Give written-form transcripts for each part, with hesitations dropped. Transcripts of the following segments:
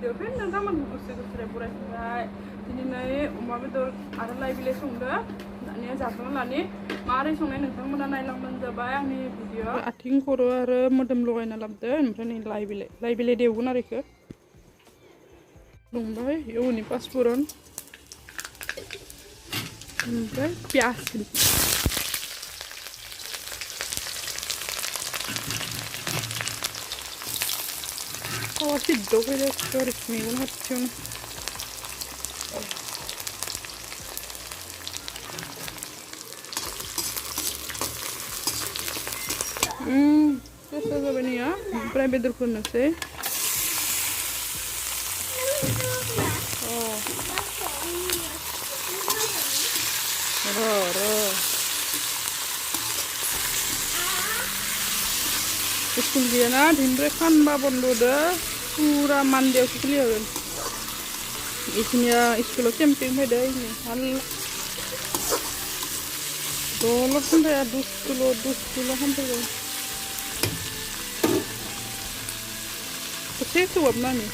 भिडिअफोर नोंथांमोनखौ गोसो गोसोरै बरायबाय दिनै अमा बेदर आरो लाइ बिलाइ संदो दानिया जाखांना लानि मारै संनाय नोंथांमोना नायलांबानो जाबाय आंनि भिडिअ आथिं खर' आरो मोदोम लगायना लाबोदो ओमफ्राय नै लाइ बिलाइ देवगोन आरो इखो दुंबाय एवनि पासफुरन ओमफ्राय पियास Oh, sido quelle storie mi un attimo. Questo dove ne ha? Poi vedo con sé. Oh. Ro. School dia na dinre kan ba bondo de pura mande sekalian. Isinya school camping beda ini. Hal dollar sampai 2 kilo hampir. Kecil tu apa ni?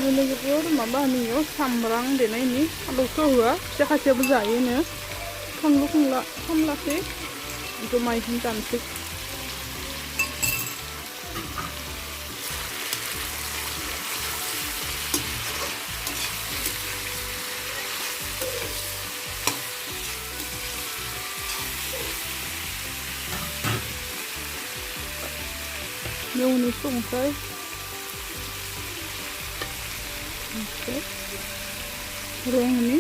Ini gitu, mama ni yo samrang deh na ini. Kalau kau hua, saya kasih bezai ni. Kamu lah sih. Itu makin cantik. Yang ini sungkai. Oke. Ruang ini.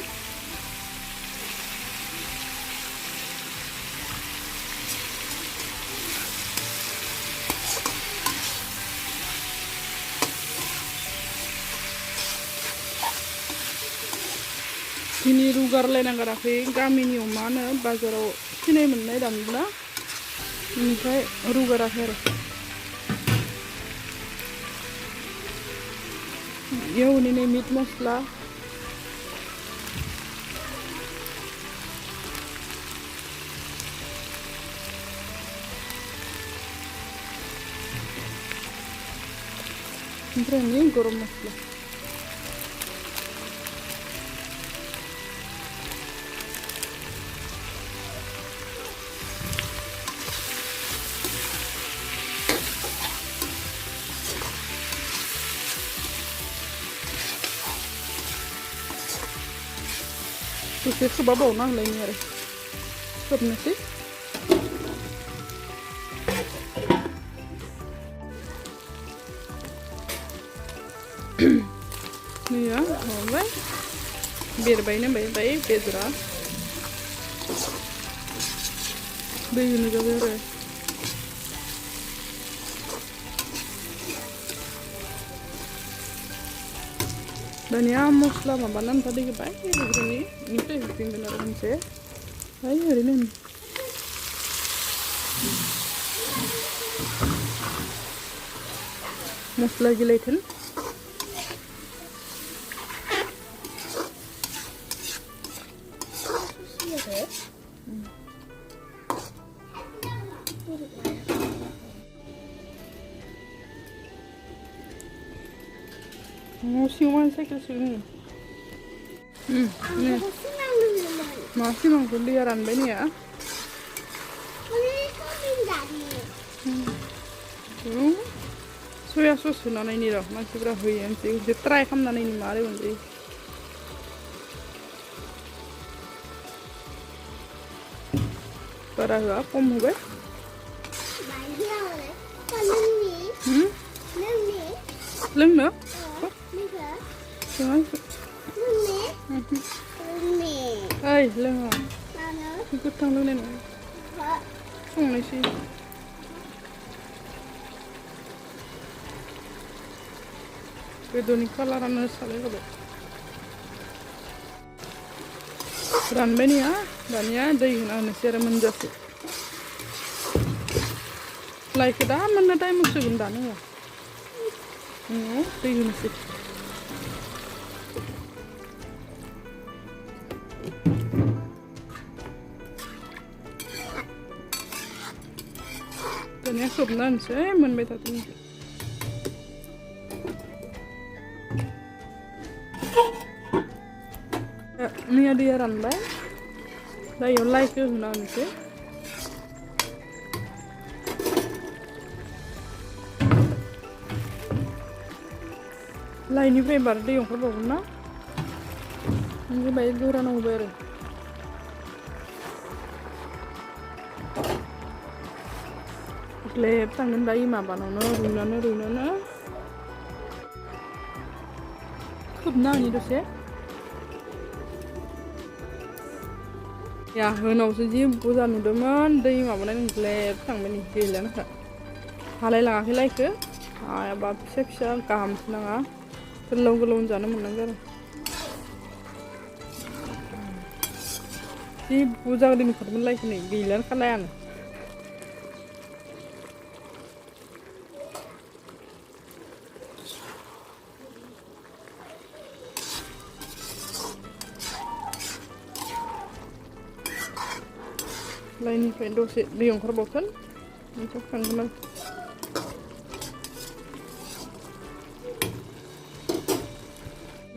Ini rugar lain yang karafi kami ni umana bazaro sini menai damna ini saya rugar akhir ya ini meat masala ini garam masala Terus ke bawah nah lainnya deh. Stop nasi. Nih ya, baik. Biar bayinya baik bedra. Bayinya juga biar. Dan ya musla mabanan tadi ke baik ini benar kan saya hari ini musla gelatin Siuman saya ke sini. Masih mengkuliaran bani ya. Soya sos nana ini dah masih berapa yang sih. Dia try kam nana ini mari undi. Para huआ कम हुए? Lưng Gimana? Hai, lengah. Ikut tang lengah. Sung ni sih. Kedua ni kalau rana salah kalau. Ran beni ya, dan ya dah ingin ane siara menjadi. Like dah mana dah masuk gundan ya. Dah ingin sih. Dan ya sobnan saya menbeta tu. मैया दैया रानबाय दा इयाव लाइखौ होना होनोसै लाइनिफ्राय बार दै ओंखारबावगोन ना ओमफ्राय बाय गोरान होबाय आरो ग्लेब थांगोन दा इ माबानावनो रुइनानो खोबना होनि दसे या होनावसो जि बुरजा नुदोंमोन दै माबानाय ग्लेब थांबाय नै गैलानोखा हालाय लाङाखै लाइखौ हायाबा फिसा फिसा गाहामसो नाङा गोलाव जानो मोननांगौ आरो जि बुरजा दै नुखादोंमोन लाइखौ नै गैलानोखा लाइयानो लाइनिफ्राय दसे दै ओंखारबावगोन ओमफ्राय खांगोन आं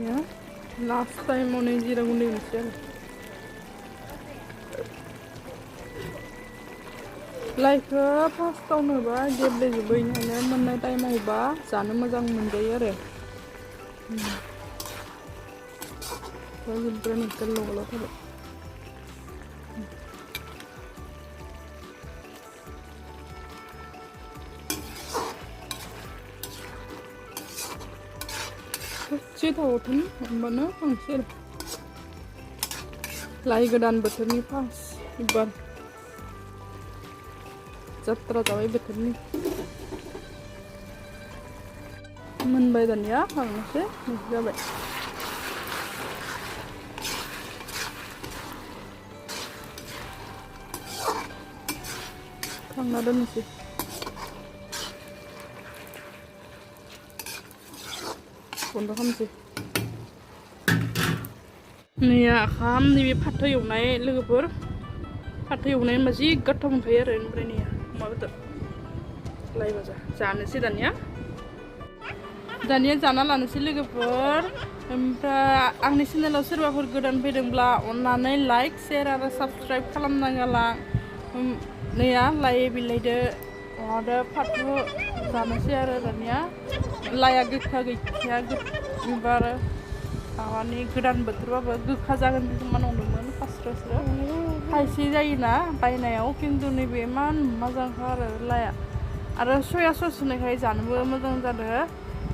या लास्ट टाइमाव नै जिरा गुन्दै होनोसै आरो लाइखौ फार्स्टआवनो होबा गेब्लेजोबो बेनिखायनो मोननाय टाइमाव होबा जानो मोजां मोनजायो आरो जोबोर गोलाव थाबाय दसे थावथों होमबानो खांसै आरो लाइ गोदान बोथोरनि फार्स्ट एबार जात्रा जाबाय बोथोरनि मोनबाय दानिया खांनोसै जाबाय खांना दोननोसै बन्द खालामसै नैया खाम नैबे फाथो एवनाय लोगोफोर फाथो एवनाय होनबा जि गोथाव मोनखायो आरो ओमफ्राय नैया अमा बेदर लाइ भाजा जानोसै दानिया जाना लानोसै लोगोफोर ओमफ्राय आंनि चेनेलाव सोरबाफोर गोदान फैदोंब्ला अननानै लाइक शेयार आरो साबस्क्राइब खालामना गाला नैया लाइ बिलाइदो अमादो फाथो जानोसै आरो दानिया लाइया गोखा गैखाया एबार माबानि गोदान बोथोरबाबो गोखा जागोन खोमा नंदोंमोन फास्रास्रो खायसे जायोना बायनायाव खिन्थु नैबे इमान मोजांखा आरो लाइया आरो सया सस होनायखाय जानोबो मोजां जादों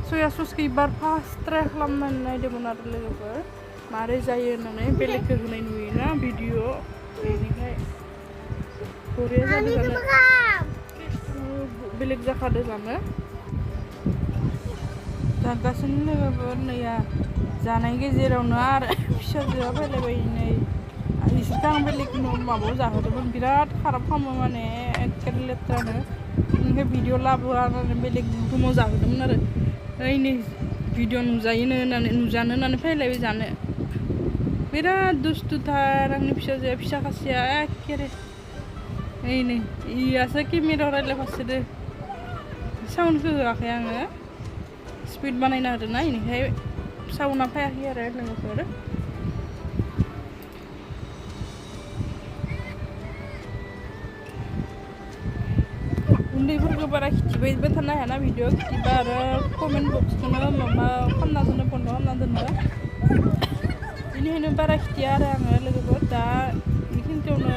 सया ससखौ एबार फार्स्ट ट्राइ खालामनानै नायदोंमोन आरो लोगोफोर मारै जायो होननानै बेलेगखौ होनाय नुयोना भिडिअ बेनिखाय बरिया जादों जानो बेलेग जाखादों जानो जागासिनो लोगोफोर नैया जानाय गेजेरावनो आरो फिसाजोआ फैलायबाय नै इसोरखौ आं बेलेग माबायाव जाहोदोंमोन बिराद खाराब खालामो माने एखेबारे लेथ्रानो ओमफ्राय भिडिअ लाबोआ होननानै बेलेग रुमाव जाहोदोंमोन आरो ओइ नै भिडिअ नुजानो होननानै फैलायबाय जानो बिराद दुस्थुथार आंनि फिसाजोआ फिसा खासेया एखेबारे ओइ नै इयासो केमेरायाव रायज्लायफासोदो साउन्डखौ होआखै आङो स्पिड बानायना होदोंना बेनिखाय साउन्डआ फैयाखै आरो लोगोफोर उन्दैफोरखौ बारा खिथिबायबो थानो हायाना भिडिअ खिथिबा आरो कमेन्ट बक्सखौनो माबा खालामना दोनो बन्द खालामना दोनो बेनिखायनो बारा खिथिया आरो आङो लोगोफोर दा बेखिनियावनो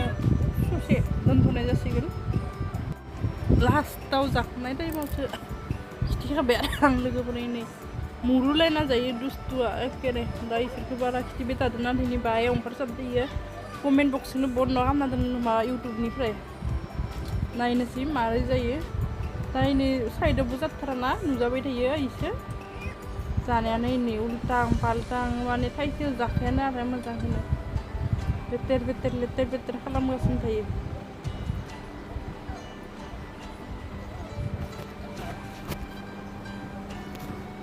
ससे दोनथ'नाय जासिगोन लास्टाव जाखांनाय टाइमावसो खिथिखाबाय आरो आं लोगोफोर नै मुरुलायना जायो दुस्थुआ एखेबारे दा इसोरखौ बारा खिथिबाय थादोंना दिनै बाहाय ओंखारसाबदोयो कमेन्ट बक्सखौनो बन्द खालामना दोनो माबा इउटुबनिफ्राय नायनोसै मारै जायो दा नै साइडआवबो जाथाराना नुजाबाय थायो इसो जानायानो नै उल्टां फाल्टां माने थाइसेयाव जाखायानो आरो मोजांखौनो लेथेर खालामगासिनो थायो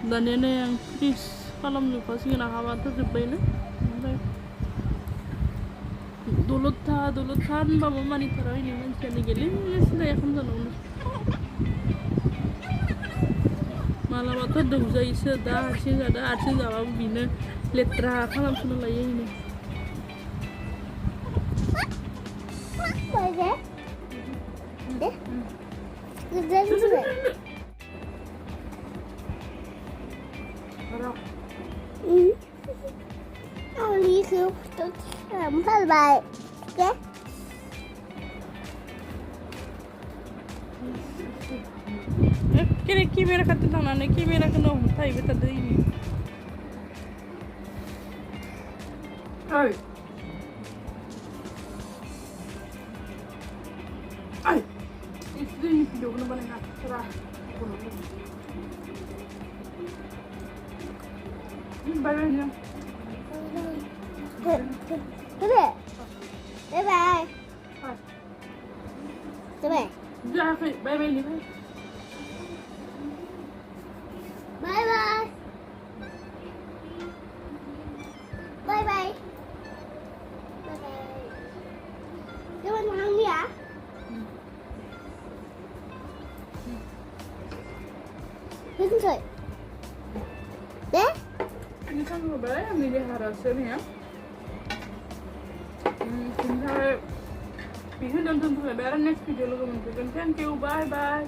दानिया नै आं फ्रिज खालामजोबखासिगोन आखाबाथ' जोब्बायनो ओमफ्राय दलद था होनबाबो मानिथारा हनै मानसियानो गेले सिदाया खालामजानांगौनो मालाबाथ' दौजायोसो दा हारसिं जादो हारसिं जाबाबो बिनो लेथ्रा खालामसोनो लायो इनो Only two to help by yeah. Kira kamera kata tangan kamera kena homtai betul dah ini. Ay, ay, itu ni video kena balik nak cerah. Bye ni. Bye bye. Bye bye. Jangan bye bye ni. Bye bye. Bye bye. Bye bye. Jangan makan ni ya. Betul tak? Deh? Ini kan berapa milih harusnya ya? Kita, bisa nonton tuh lebaran next video lo kemudian. Thank you, bye bye.